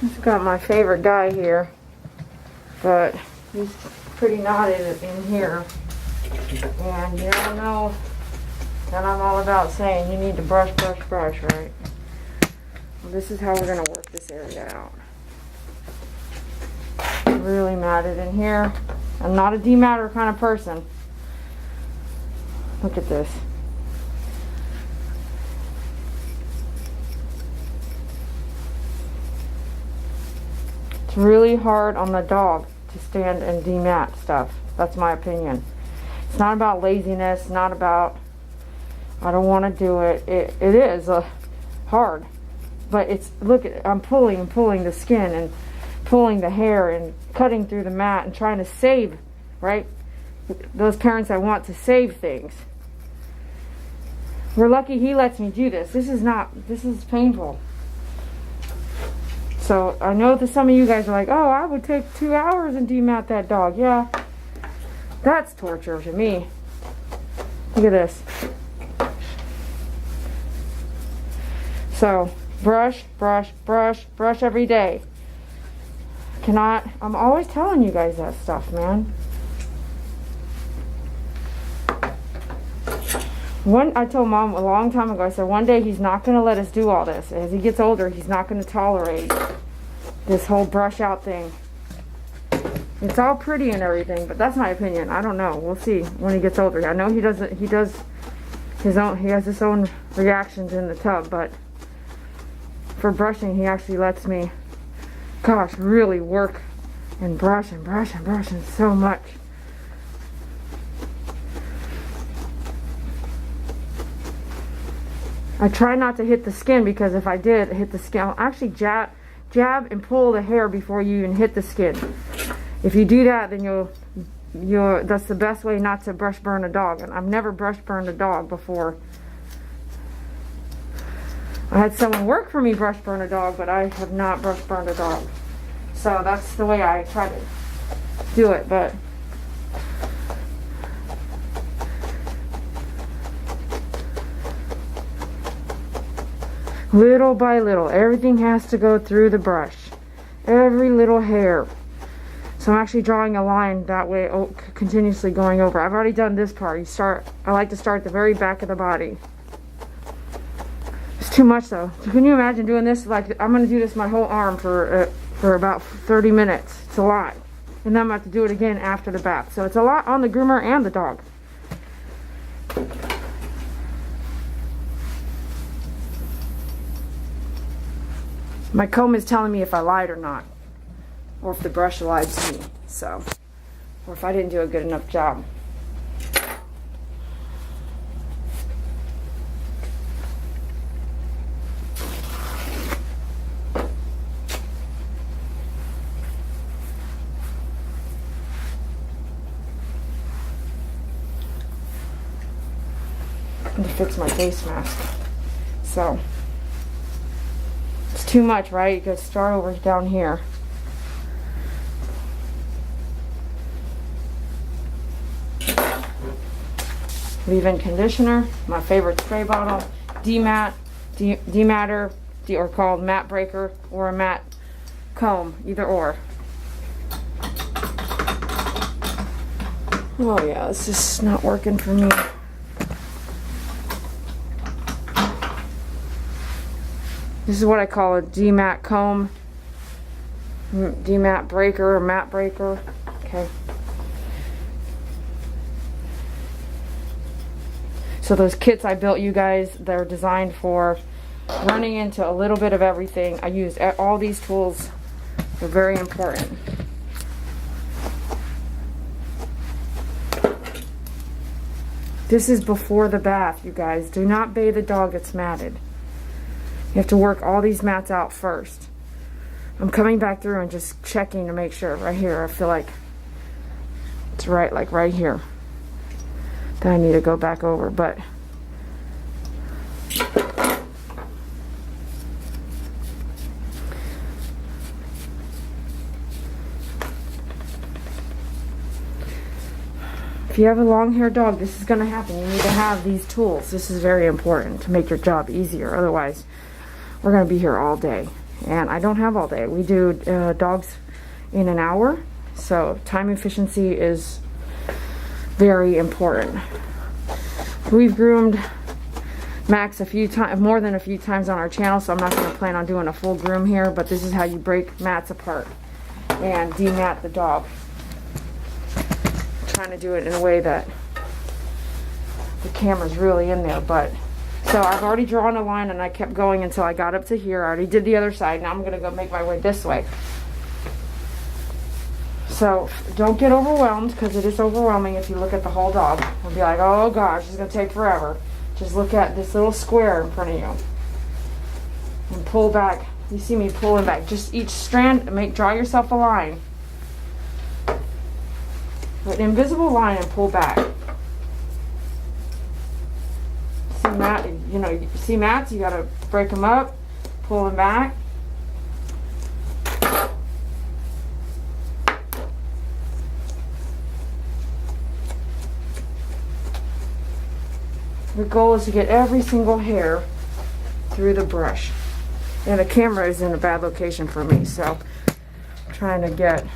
I've got my favorite guy here, but he's pretty knotted in here. And you all know that I'm all about saying you need to brush, brush, brush, right? Well, this is how we're going to work this area out. Really matted in here. I'm not a dematter kind of person. Look at this. It's really hard on the dog to stand and demat stuff. That's my opinion. It's not about laziness, not about I don't want to do it. It is hard. But it's, look, I'm pulling and pulling the skin and pulling the hair and cutting through the mat and trying to save, right? Those parents that want to save things. We're lucky he lets me do this. This is painful. So I know that some of you guys are like, oh, I would take 2 hours and demat that dog. Yeah, that's torture to me. Look at this. So brush, brush, brush, brush every day. I'm always telling you guys that stuff, man. I told Mom a long time ago, I said one day he's not going to let us do all this. As he gets older, he's not going to tolerate this whole brush out thing. It's all pretty and everything, but that's my opinion. I don't know. We'll see when he gets older. I know he has his own reactions in the tub, but for brushing, he actually lets me, gosh, really work and brush and brush and brush and so much. I try not to hit the skin, because if I did hit the skin, I'll actually jab and pull the hair before you even hit the skin. If you do that, then that's the best way not to brush burn a dog. And I've never brush burned a dog before. I had someone work for me brush burn a dog, but I have not brush burned a dog. So that's the way I try to do it, but little by little, everything has to go through the brush. Every little hair. So I'm actually drawing a line that way, continuously going over. I've already done this part. I like to start at the very back of the body. It's too much though. Can you imagine doing this? Like, I'm going to do this my whole arm for about 30 minutes. It's a lot. And then I'm going to have to do it again after the bath. So it's a lot on the groomer and the dog. My comb is telling me if I lied or not, or if the brush lied to me, so, or if I didn't do a good enough job. I need to fix my face mask. So too much, right? You gotta start over down here. Leave-in conditioner, my favorite spray bottle, dematter, or called mat breaker, or a mat comb, either or. Oh yeah, this is not working for me. This is what I call a demat comb, demat breaker, or mat breaker. Okay. So those kits I built you guys, they're designed for running into a little bit of everything. I use all these tools. They're very important. This is before the bath, you guys. Do not bathe a dog that's matted. You have to work all these mats out first. I'm coming back through and just checking to make sure. Right here, I feel like it's right, like right here, that I need to go back over, but if you have a long-haired dog, this is going to happen. You need to have these tools. This is very important to make your job easier. Otherwise, we're going to be here all day. and I don't have all day. We do dogs in an hour, so time efficiency is very important. We've groomed Max a few times, more than a few times on our channel, so I'm not going to plan on doing a full groom here, but this is how you break mats apart and demat the dog. I'm trying to do it in a way that the camera's really in there, but so I've already drawn a line and I kept going until I got up to here. I already did the other side. Now I'm going to go make my way this way. So don't get overwhelmed, because it is overwhelming if you look at the whole dog and be like, oh gosh, it's going to take forever. Just look at this little square in front of you and pull back. You see me pulling back. Just each strand, draw yourself a line. An invisible line and pull back. See mat, you know, you see mats, you gotta break them up, pull them back. The goal is to get every single hair through the brush. And the camera is in a bad location for me, so I'm trying to get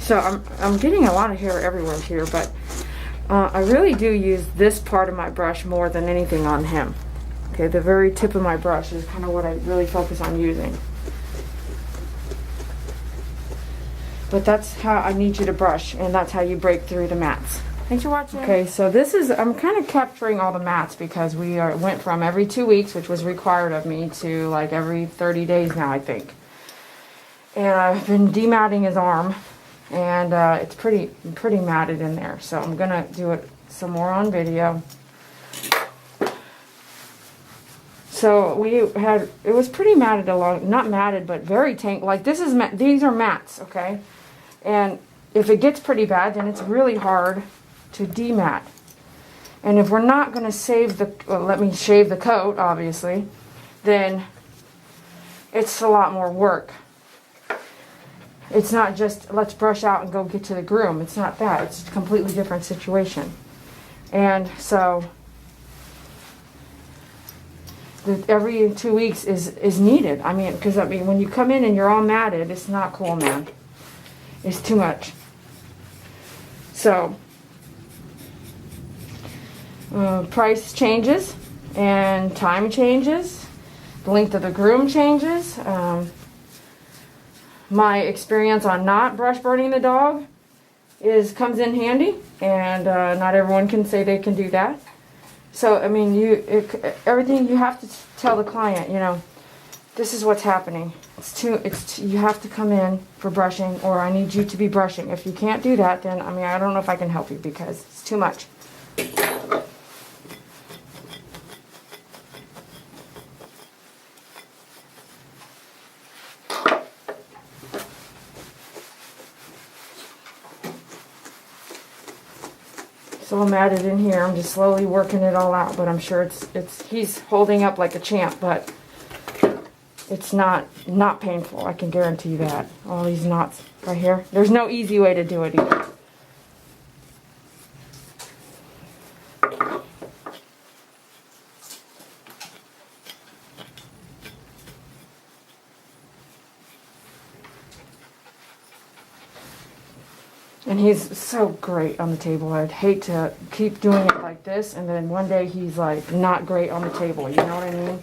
so I'm getting a lot of hair everywhere here, but I really do use this part of my brush more than anything on him. Okay, the very tip of my brush is kind of what I really focus on using. But that's how I need you to brush, and that's how you break through the mats. Thanks for watching. Okay, so this is, I'm kind of capturing all the mats because we went from every 2 weeks, which was required of me, to like every 30 days now, I think. And I've been dematting his arm, and it's pretty matted in there. So I'm gonna do it some more on video. So it was pretty matted along, not matted, but very tangled. Like this is, these are mats, okay? And if it gets pretty bad, then it's really hard to demat. And if we're not going to save the, well, let me shave the coat, obviously, then it's a lot more work. It's not just, let's brush out and go get to the groom. It's not that. It's a completely different situation. And so every 2 weeks is needed. I mean, because when you come in and you're all matted, it's not cool, man. It's too much. So price changes and time changes. The length of the groom changes. My experience on not brush burning the dog comes in handy, and not everyone can say they can do that. So, I mean, everything you have to tell the client, you know, this is what's happening. You have to come in for brushing, or I need you to be brushing. If you can't do that, then, I mean, I don't know if I can help you because it's too much. So I'm at it in here. I'm just slowly working it all out, but I'm sure he's holding up like a champ, but it's not painful. I can guarantee you that. All these knots right here. There's no easy way to do it either. And he's so great on the table. I'd hate to keep doing it like this, and then one day he's like not great on the table. You know what I mean?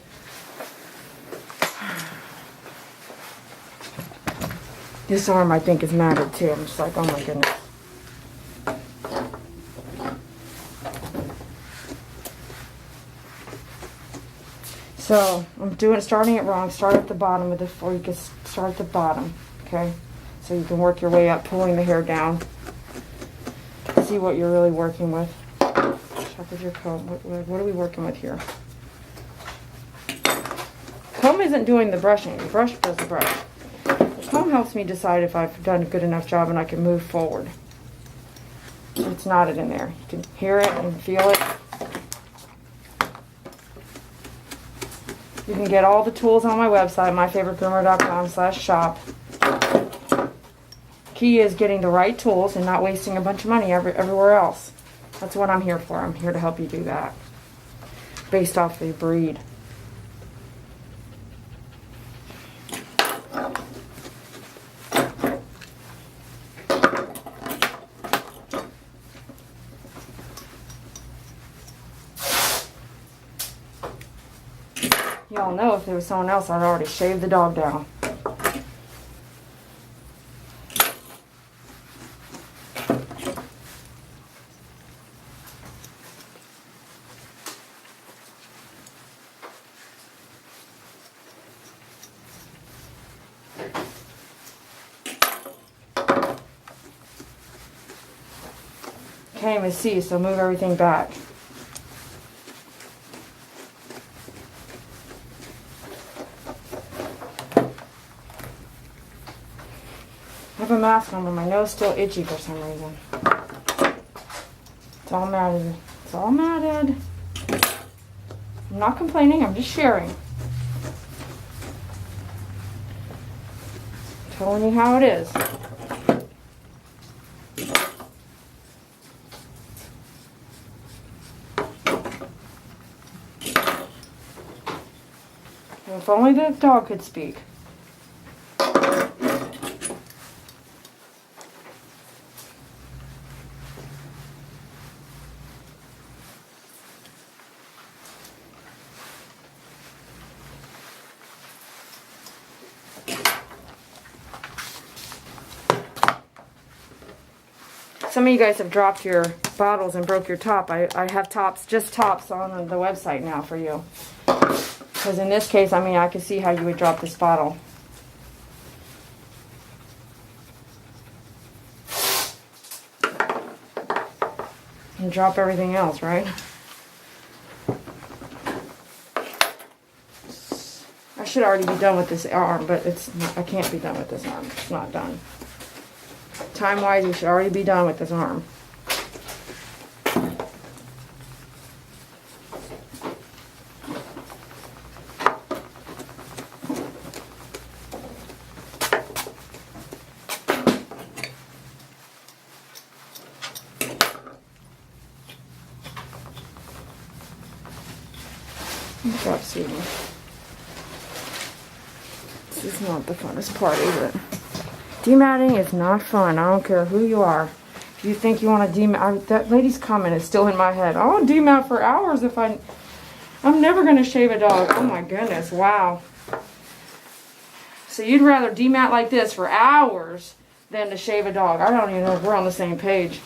This arm, I think, is matted too. I'm just like, oh my goodness. So I'm starting it wrong. Start at the bottom of this, or you can start at the bottom. Okay, so you can work your way up, pulling the hair down. See what you're really working with. Check with your comb. What are we working with here? Comb isn't doing the brushing. The brush does the brush. The comb helps me decide if I've done a good enough job and I can move forward. It's knotted in there. You can hear it and feel it. You can get all the tools on my website, myfavoritegroomer.com/shop. Key is getting the right tools and not wasting a bunch of money everywhere else. That's what I'm here for. I'm here to help you do that. Based off the breed. Y'all know if there was someone else, I'd already shaved the dog down. Can't even see, so move everything back. I have a mask on, but my nose is still itchy for some reason. It's all matted. It's all matted. I'm not complaining, I'm just sharing. Telling you how it is. If only the dog could speak. Some of you guys have dropped your bottles and broke your top. I have tops, just tops on the website now for you. Because in this case, I mean, I could see how you would drop this bottle. And drop everything else, right? I should already be done with this arm, but I can't be done with this arm. It's not done. Time-wise, you should already be done with this arm. Stop seeing. This is not the funnest part, is it? Dematting is not fun. I don't care who you are. If you think you want to demat, that lady's comment is still in my head. I'll demat for hours if I'm never going to shave a dog. Oh my goodness, wow. So you'd rather demat like this for hours than to shave a dog. I don't even know if we're on the same page.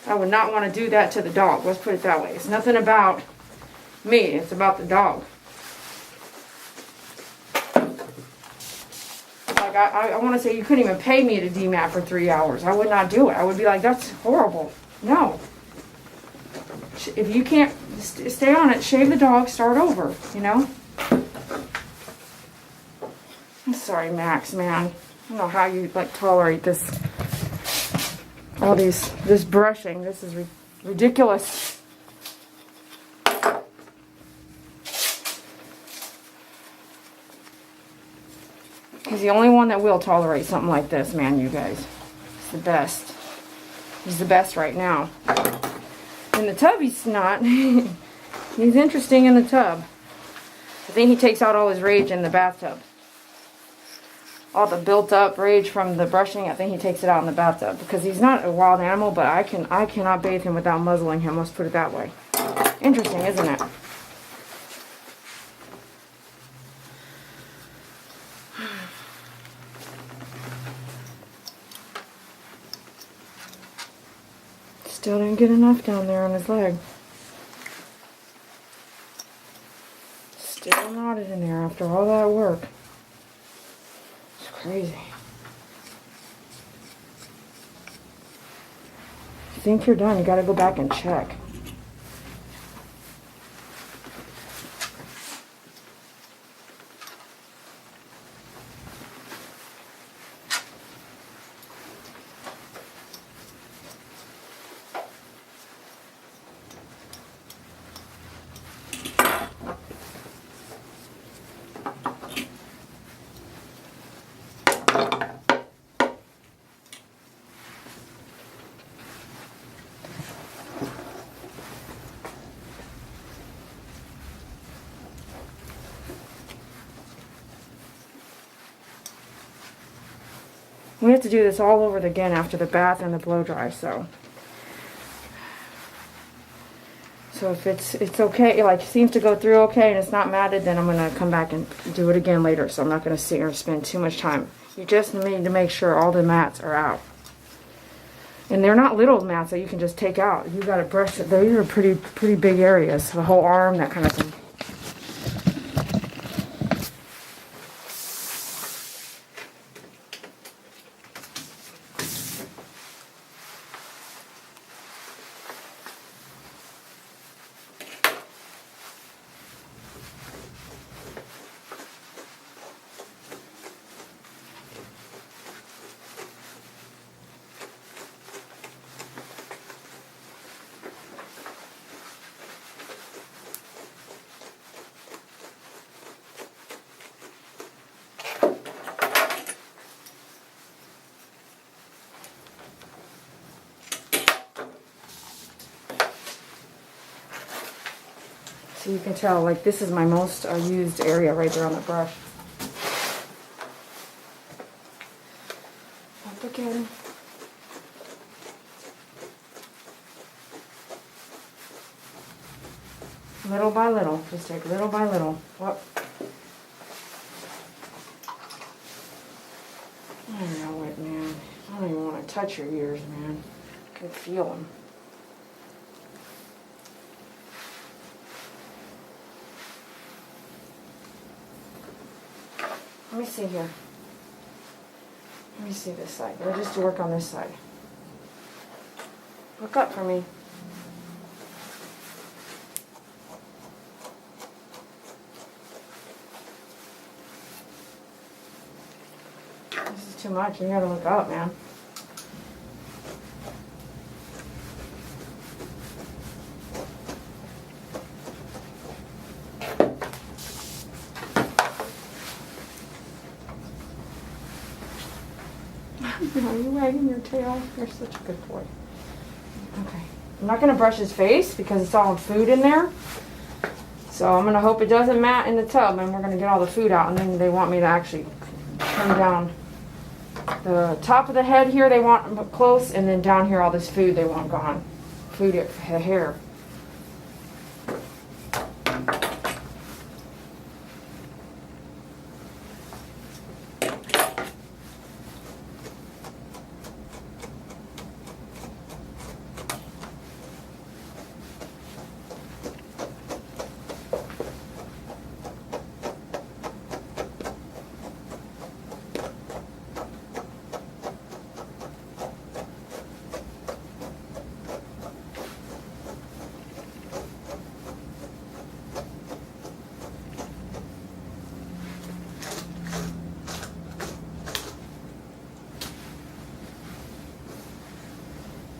I would not want to do that to the dog. Let's put it that way. It's nothing about me. It's about the dog. Like, I want to say you couldn't even pay me to demat for 3 hours. I would not do it. I would be like, that's horrible. No. If you can't stay on it, shave the dog, start over, you know? I'm sorry, Max, man. I don't know how you, like, tolerate this. All this brushing. This is ridiculous. He's the only one that will tolerate something like this, man, you guys. He's the best. He's the best right now. In the tub, he's not. He's interesting in the tub. I think he takes out all his rage in the bathtub. All the built-up rage from the brushing, I think he takes it out in the bathtub. Because he's not a wild animal, but I cannot bathe him without muzzling him. Let's put it that way. Interesting, isn't it? Still didn't get enough down there on his leg. Still knotted in there after all that work. It's crazy. If you think you're done, you gotta go back and check. We have to do this all over again after the bath and the blow dry, so. So if it's okay, like seems to go through okay and it's not matted, then I'm going to come back and do it again later. So I'm not going to sit here and spend too much time. You just need to make sure all the mats are out. And they're not little mats that you can just take out. You got to brush it. These are pretty big areas. The whole arm, that kind of thing. So you can tell, like, this is my most used area right there on the brush. Up again. Little by little. Just take little by little. Whoop. I don't know it, man. I don't even want to touch your ears, man. I can feel them. Let me see here. Let me see this side. We'll just work on this side. Look up for me. This is too much. You gotta look up, man. Are you wagging your tail? You're such a good boy. Okay. I'm not going to brush his face because it's all food in there. So I'm going to hope it doesn't mat in the tub, and we're going to get all the food out. And then they want me to actually turn down the top of the head here. They want close, and then down here all this food they want gone. Food, hair.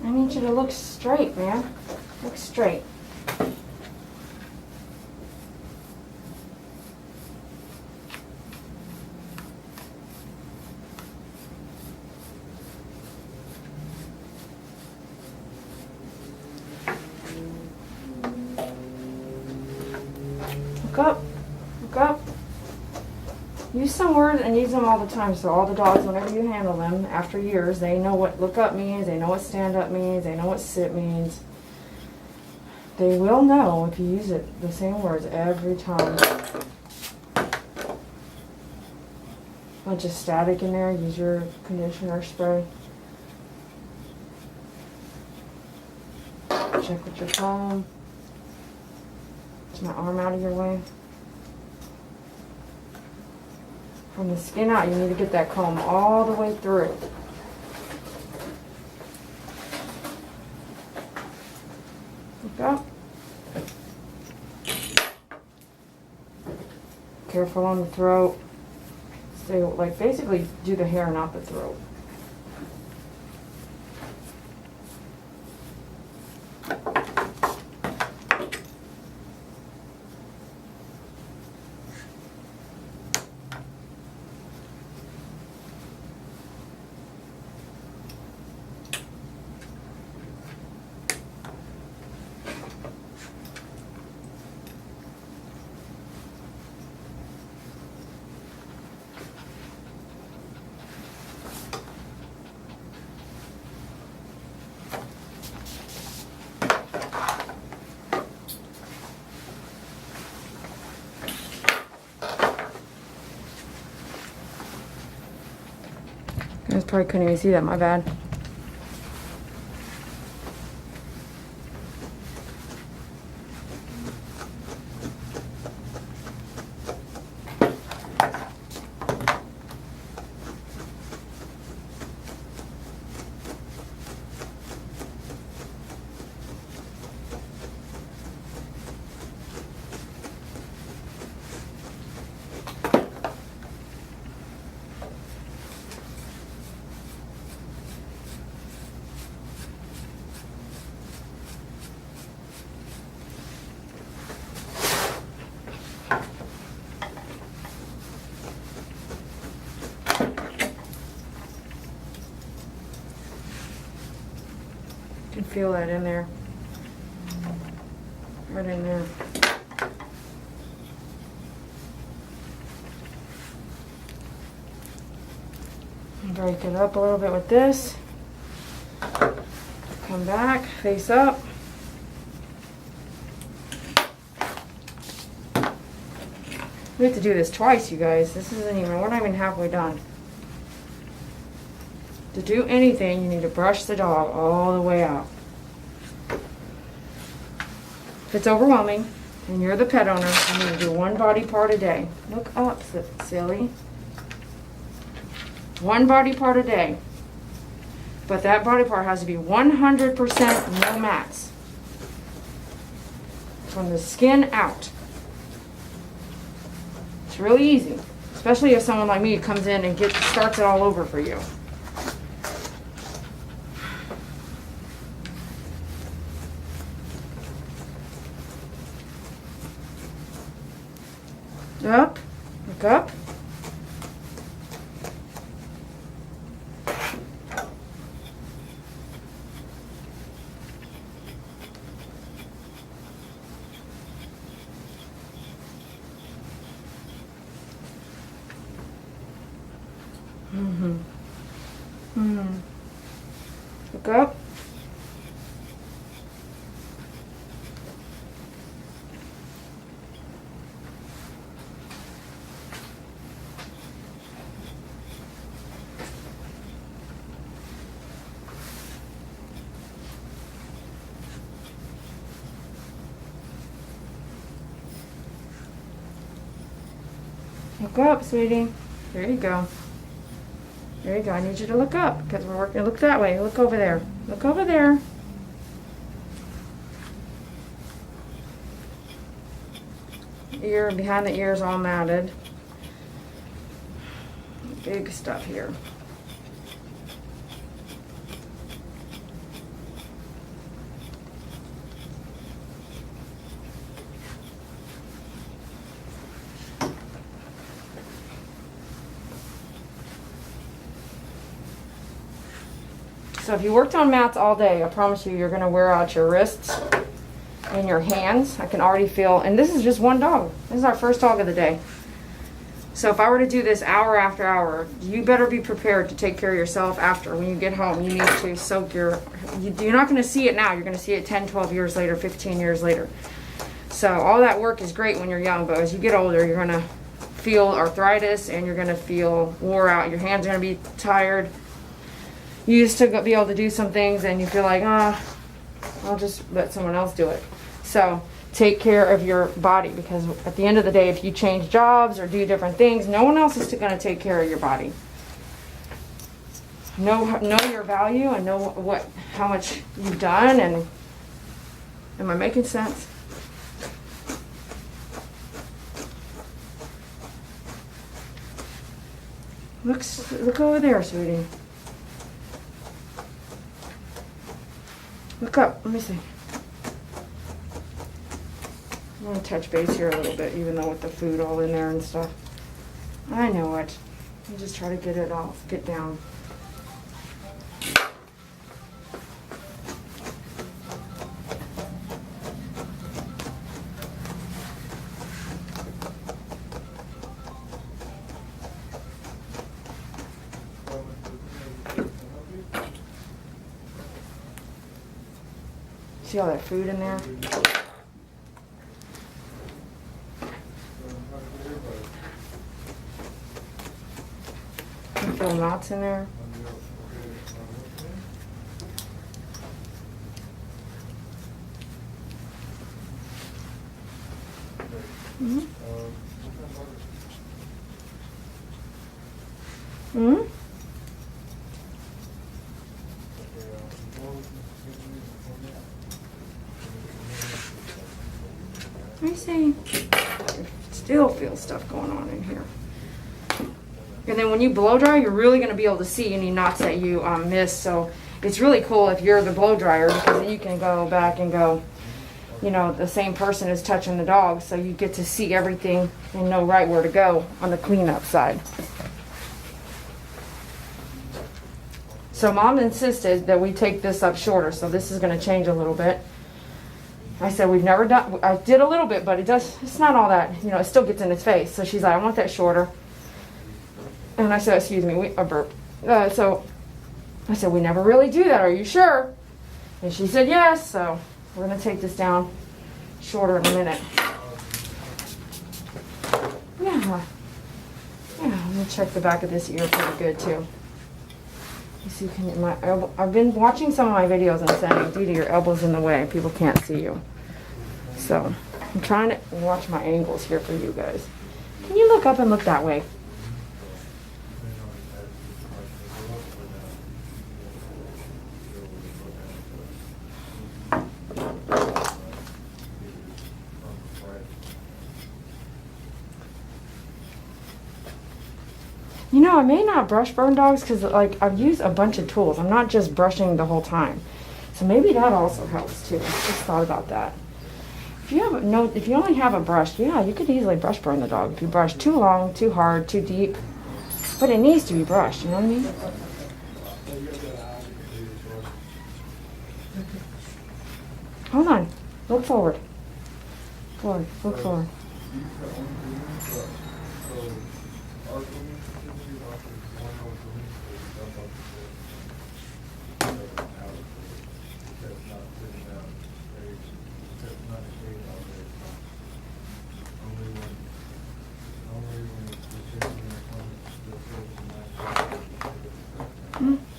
I need you to look straight, man. Look straight. Look up. Look up. Use some words and use them all the time, so all the dogs, whenever you handle them, after years, they know what look up means, they know what stand up means, they know what sit means. They will know if you use it, the same words every time. Bunch of static in there, use your conditioner spray. Check with your comb. Is my arm out of your way? From the skin out, you need to get that comb all the way through. Look up. Careful on the throat. Stay, like, basically do the hair, not the throat. probably couldn't even see that, my bad. You can feel that in there. Right in there. Break it up a little bit with this. Come back, face up. We have to do this twice, you guys. This isn't even, we're not even halfway done. To do anything, you need to brush the dog all the way out. If it's overwhelming and you're the pet owner, you need to do one body part a day. Look up, silly. One body part a day. But that body part has to be 100% no mats. From the skin out. It's really easy. Especially if someone like me comes in and starts it all over for you. Up, look up. Look up. Look up, sweetie. There you go. There you go. I need you to look up because we're working. Look that way. Look over there. Look over there. Ear, behind the ears all matted. Big stuff here. So if you worked on mats all day, I promise you, you're going to wear out your wrists and your hands. I can already feel, and this is just one dog. This is our first dog of the day. So if I were to do this hour after hour, you better be prepared to take care of yourself after. When you get home, you need to soak you're not going to see it now. You're going to see it 10, 12 years later, 15 years later. So all that work is great when you're young, but as you get older, you're going to feel arthritis and you're going to feel wore out. Your hands are going to be tired. You used to be able to do some things and you feel like, I'll just let someone else do it. So take care of your body, because at the end of the day, if you change jobs or do different things, no one else is going to take care of your body. Know your value and know how much you've done. And am I making sense? Look over there, sweetie. Look up. Let me see. I'm going to touch base here a little bit, even though with the food all in there and stuff. I know it. I just try to get it off, get down. See all that food in there? You feel knots in there? Hmm? Hmm? Let me see. Still feel stuff going on in here. And then when you blow dry, you're really going to be able to see any knots that you missed. So it's really cool if you're the blow dryer, because then you can go back and go, you know, the same person is touching the dog, so you get to see everything and know right where to go on the cleanup side. So Mom insisted that we take this up shorter, so this is going to change a little bit. I said we've never done, I did a little bit, but it's not all that, you know, it still gets in his face. So she's like, I want that shorter. And I said, excuse me, a burp. So I said, we never really do that, are you sure? And she said yes, so we're going to take this down shorter in a minute. Yeah, let me check the back of this ear pretty good too. You see, my elbow, I've been watching some of my videos and saying, Dee, your elbow's in the way, people can't see you. So I'm trying to watch my angles here for you guys. Can you look up and look that way? You know, I may not brush burn dogs because, like, I've used a bunch of tools. I'm not just brushing the whole time. So maybe that also helps too. I just thought about that. If you only have a brush, yeah, you could easily brush burn the dog if you brush too long, too hard, too deep. But it needs to be brushed, you know what I mean? Hold on. Look forward. Forward. Look forward.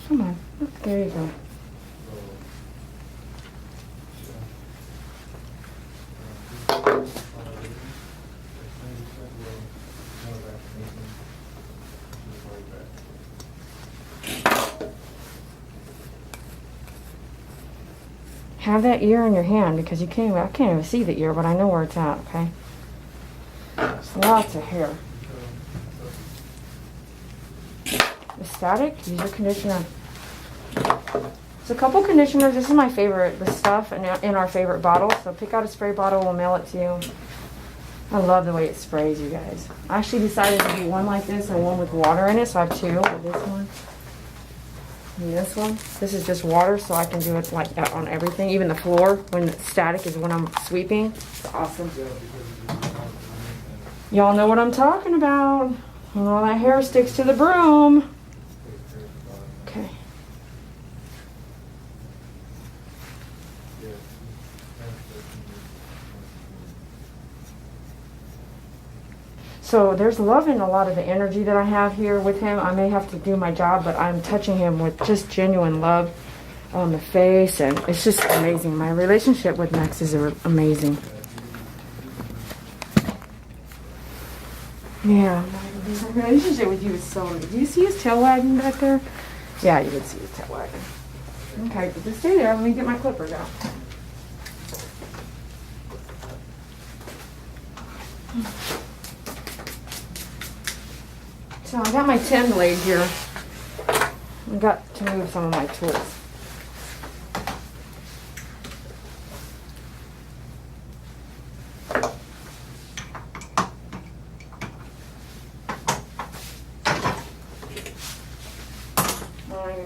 Come on. Look, there you go. Have that ear in your hand because I can't even see the ear, but I know where it's at, okay? There's lots of hair. The static, use your conditioner. There's a couple conditioners. This is my favorite, the stuff in our favorite bottle. So pick out a spray bottle, we'll mail it to you. I love the way it sprays, you guys. I actually decided to do one like this and one with water in it, so I have two. This one and this one. This is just water, so I can do it like that on everything, even the floor. When the static is when I'm sweeping. It's awesome. Y'all know what I'm talking about. When all that hair sticks to the broom. Okay. So there's love in a lot of the energy that I have here with him. I may have to do my job, but I'm touching him with just genuine love on the face, and it's just amazing. My relationship with Max is amazing. Yeah, my relationship with you is so amazing. Do you see his tail wagging back there? Yeah, you can see his tail wagging. Okay, but just stay there. Let me get my clippers out. So I got my 10 blade here. I got to move some of my tools.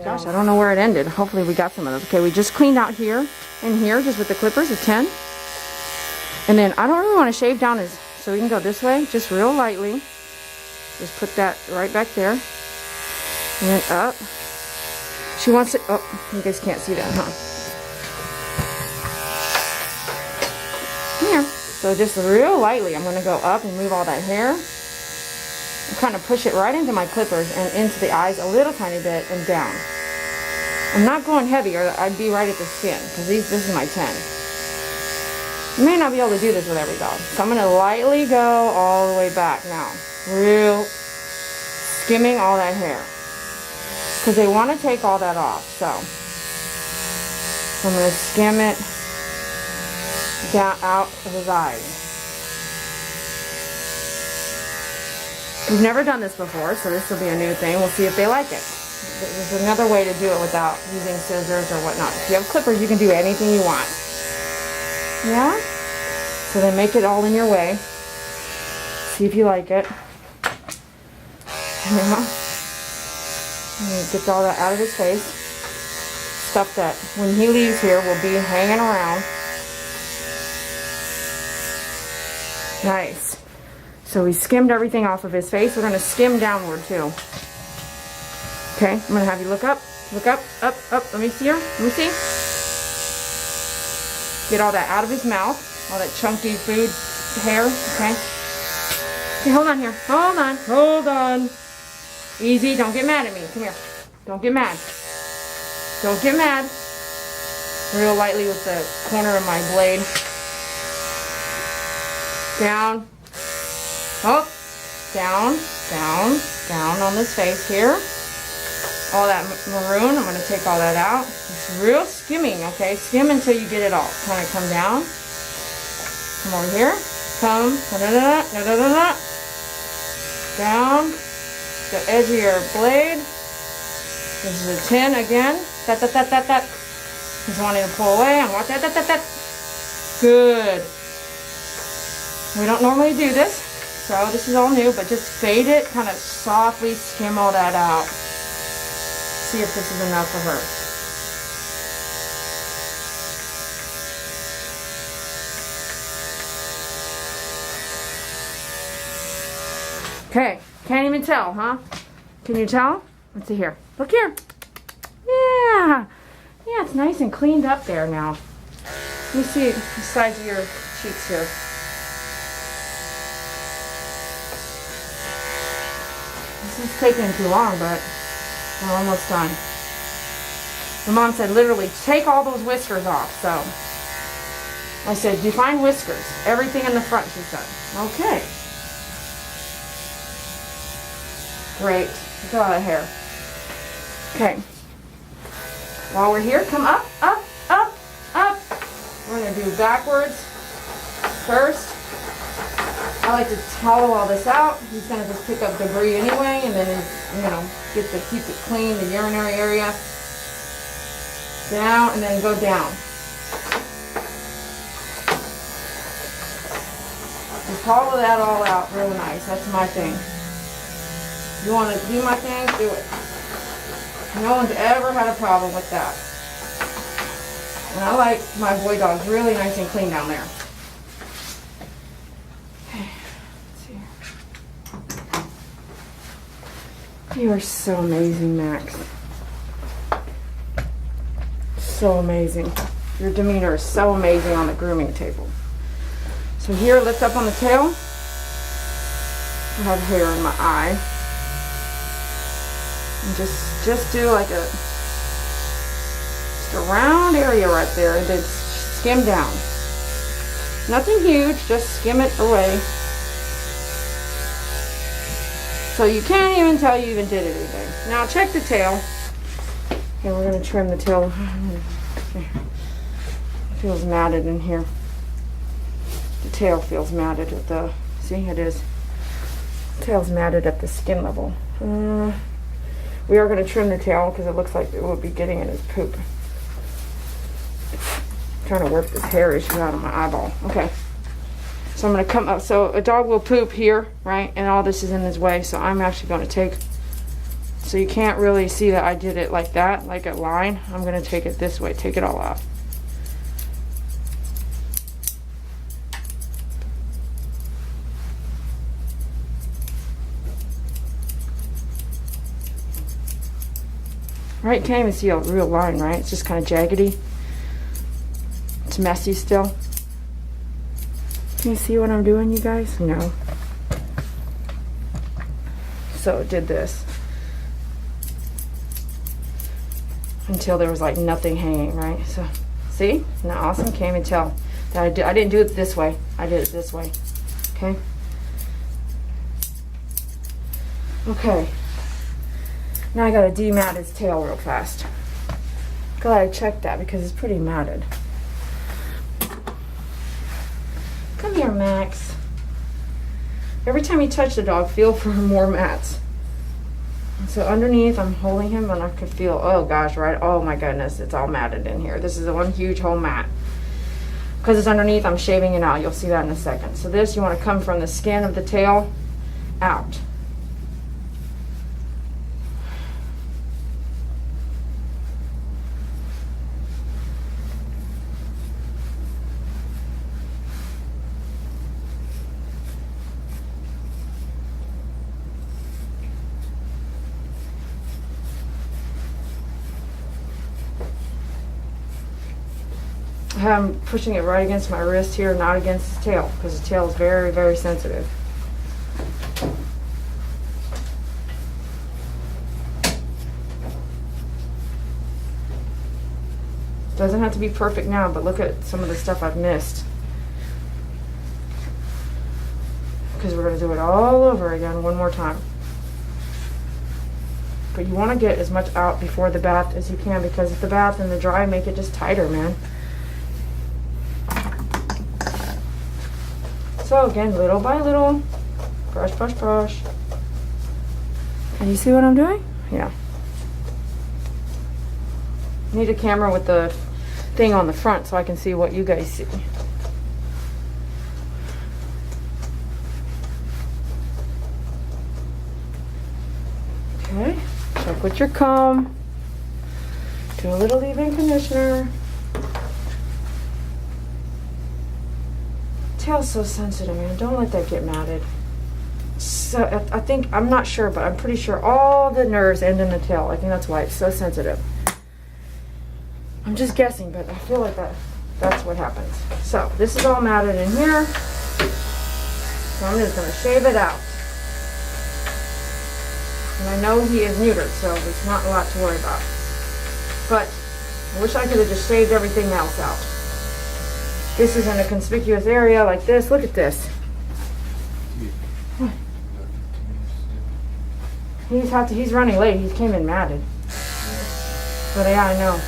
Gosh, I don't know where it ended. Hopefully we got some of those. Okay, we just cleaned out here and here just with the clippers, a 10. And then I don't really want to shave down his, so we can go this way, just real lightly. Just put that right back there. And then up. She wants it, oh, you guys can't see that, huh? Here. So just real lightly, I'm gonna go up and move all that hair. And kind of push it right into my clippers and into the eyes a little tiny bit and down. I'm not going heavy or I'd be right at the skin, because this is my 10. You may not be able to do this with every dog. So I'm going to lightly go all the way back now. Real skimming all that hair. Because they want to take all that off. So I'm going to skim it down out of his eyes. We've never done this before, so this will be a new thing. We'll see if they like it. There's another way to do it without using scissors or whatnot. If you have clippers, you can do anything you want. Yeah? So then make it all in your way. See if you like it. Yeah. And get all that out of his face. Stuff that when he leaves here will be hanging around. Nice. So we skimmed everything off of his face. We're going to skim downward too. Okay, I'm going to have you look up. Look up, up, up. Let me see her. Let me see. Get all that out of his mouth. All that chunky food hair. Okay. Okay, hold on here. Hold on. Hold on. Easy. Don't get mad at me. Come here. Don't get mad. Don't get mad. Real lightly with the corner of my blade. Down. Up. Down. Down. Down on this face here. All that maroon, I'm going to take all that out. It's real skimming, okay? Skim until you get it all. Kind of come down. Come over here. Come. Da-da-da-da, da-da-da-da. Down. The edge of your blade. This is a 10 again. That. He's wanting to pull away. I'm watching that. Good. We don't normally do this, so this is all new, but just fade it. Kind of softly skim all that out. See if this is enough for her. Okay, can't even tell, huh? Can you tell? Let's see here. Look here. Yeah, it's nice and cleaned up there now. Let me see the sides of your cheeks here. This is taking too long, but we're almost done. My mom said literally take all those whiskers off. So I said define whiskers. Everything in the front, she said. Okay. Great. Look at all that hair. Okay. While we're here, come up, up, up, up. We're going to do backwards first. I like to hollow all this out. He's going to just pick up debris anyway, and then, keep it clean, the urinary area. Down, and then go down. Just hollow that all out real nice. That's my thing. You want to do my thing? Do it. No one's ever had a problem with that. And I like my boy dogs really nice and clean down there. You are so amazing, Max. So amazing. Your demeanor is so amazing on the grooming table. So here, lift up on the tail. I have hair in my eye. And just do like just a round area right there, and then skim down. Nothing huge, just skim it away. So you can't even tell you even did anything. Now check the tail. Okay, we're going to trim the tail. It feels matted in here. The tail feels matted at the, see it is. The tail's matted at the skin level. We are going to trim the tail because it looks like it will be getting in his poop. I'm trying to work this hair issue out of my eyeball. Okay. So I'm going to come up. So a dog will poop here, right? And all this is in his way. So I'm actually going to take, so you can't really see that I did it like that, like a line. I'm going to take it this way, take it all out. Right, can't even see a real line, right? It's just kind of jaggedy. It's messy still. Can you see what I'm doing, you guys? No. So it did this until there was like nothing hanging, right? So see, isn't that awesome? Can't even tell. I didn't do it this way. I did it this way. Okay? Okay. Now I gotta demat his tail real fast. Glad I checked that because it's pretty matted. Come here, Max. Every time you touch the dog, feel for more mats. So underneath, I'm holding him and I can feel, oh gosh, right? Oh my goodness, it's all matted in here. This is the one huge whole mat. Because it's underneath, I'm shaving it out. You'll see that in a second. So this, you want to come from the skin of the tail out. I'm pushing it right against my wrist here, not against his tail, because his tail is very, very sensitive. Doesn't have to be perfect now, but look at some of the stuff I've missed. Because we're going to do it all over again one more time. But you want to get as much out before the bath as you can, because if the bath and the dry make it just tighter, man. So again, little by little, brush, brush, brush. Can you see what I'm doing? Yeah. Need a camera with the thing on the front so I can see what you guys see. Okay, check with your comb. Do a little leave-in conditioner. Tail's so sensitive, man. Don't let that get matted. So I think, I'm not sure, but I'm pretty sure all the nerves end in the tail. I think that's why it's so sensitive. I'm just guessing, but I feel like that's what happens. So this is all matted in here. So I'm just going to shave it out. And I know he is neutered, so there's not a lot to worry about. But I wish I could have just shaved everything else out. This is in a conspicuous area like this. Look at this. He's running late. He came in matted. But yeah, I know.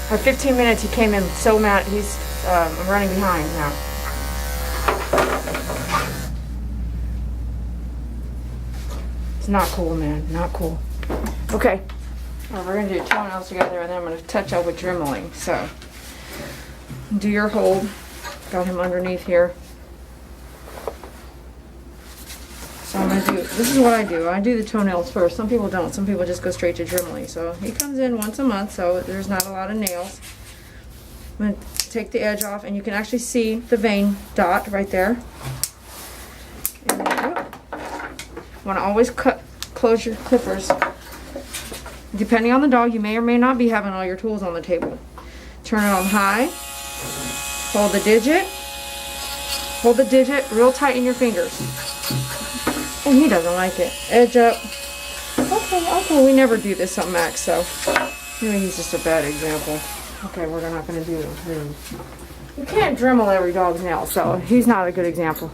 At 15 minutes, he came in so mad. I'm running behind now. It's not cool, man. Not cool. Okay. Well, we're going to do toenails together, and then I'm going to touch up with dremeling. So, do your hold. Got him underneath here. So I'm going to do, this is what I do. I do the toenails first. Some people don't. Some people just go straight to dremeling. So he comes in once a month, so there's not a lot of nails. I'm going to take the edge off, and you can actually see the vein dot right there. And then, you want to always close your clippers. Depending on the dog, you may or may not be having all your tools on the table. Turn it on high. Hold the digit. Hold the digit real tight in your fingers. And he doesn't like it. Edge up. Okay, we never do this on Max, so maybe he's just a bad example. Okay, we're not going to do it. You can't Dremel every dog's nail, so he's not a good example.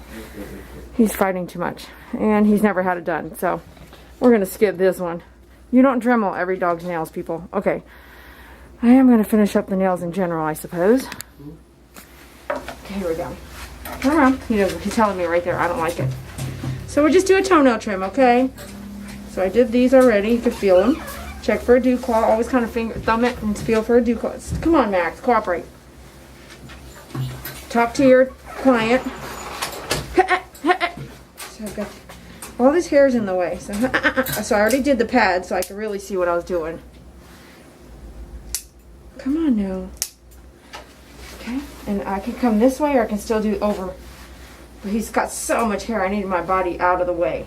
He's fighting too much, and he's never had it done, so we're going to skip this one. You don't Dremel every dog's nails, people. Okay, I am going to finish up the nails in general, I suppose. Okay, here we go. Turn around. He's telling me right there, I don't like it. So we'll just do a toenail trim, okay? So I did these already. You can feel them. Check for a dew claw. Always kind of thumb it and feel for a dew claw. Come on, Max. Cooperate. Talk to your client. So I've got all this hair's in the way. So I already did the pad so I could really see what I was doing. Come on now. Okay. And I can come this way or I can still do over. But he's got so much hair, I needed my body out of the way.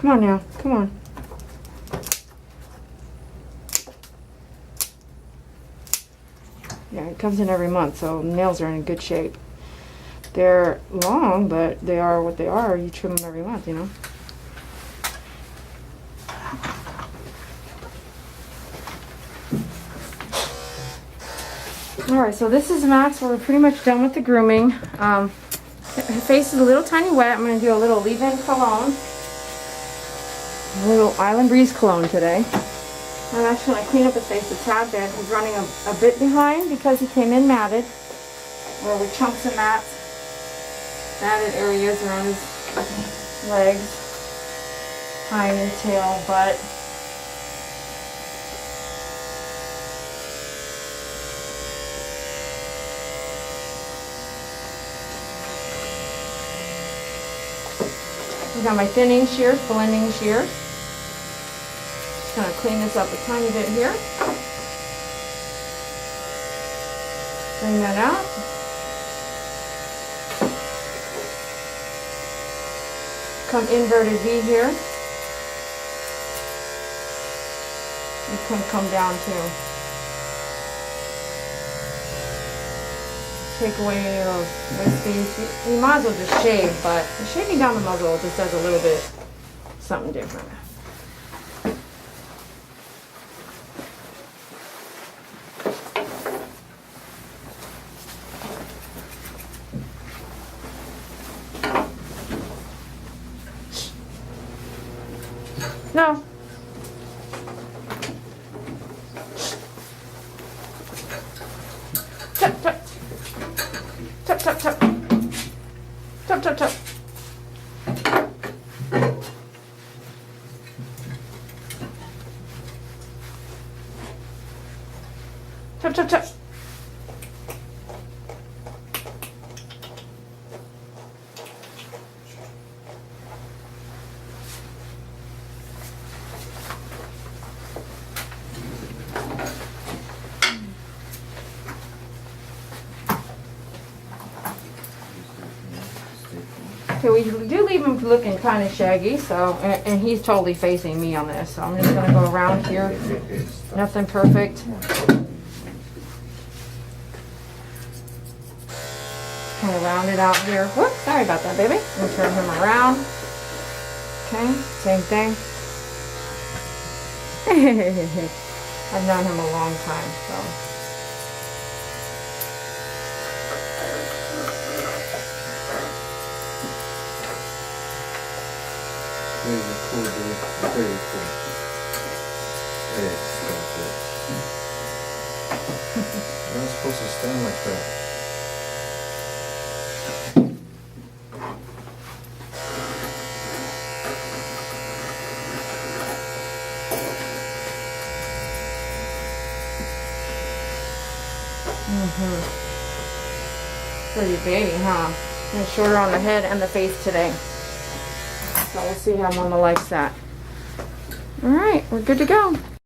Come on now. Come on. Yeah, it comes in every month, so nails are in good shape. They're long, but they are what they are. You trim them every month, you know. Alright, so this is Max. We're pretty much done with the grooming. Her face is a little tiny wet. I'm going to do a little leave-in cologne. A little Island Breeze cologne today. I'm actually going to clean up his face a tad bit. He's running a bit behind because he came in matted. Where we chunks of matted areas around his legs, hind and tail, butt. I got my thinning shears, blending shears. Just going to clean this up a tiny bit here. Bring that out. Come inverted V here. You can come down too. Take away any of those wispies. You might as well just shave, but shaving down the muzzle just does a little bit something different. No. Tap, tap. Tap, tap, tap. Tap, tap, tap. Tap, tap, tap. Okay, we do leave him looking kind of shaggy, so, and he's totally facing me on this, so I'm just going to go around here. Nothing perfect. Kind of round it out here. Whoops, sorry about that, baby. I'm going to turn him around. Okay, same thing. I've known him a long time, so. Very cool, dude. Very cool. Yes, that's it. You're not supposed to stand like that. Pretty baby, huh? And shorter on the head and the face today. So we'll see how Mama likes that. Alright, we're good to go.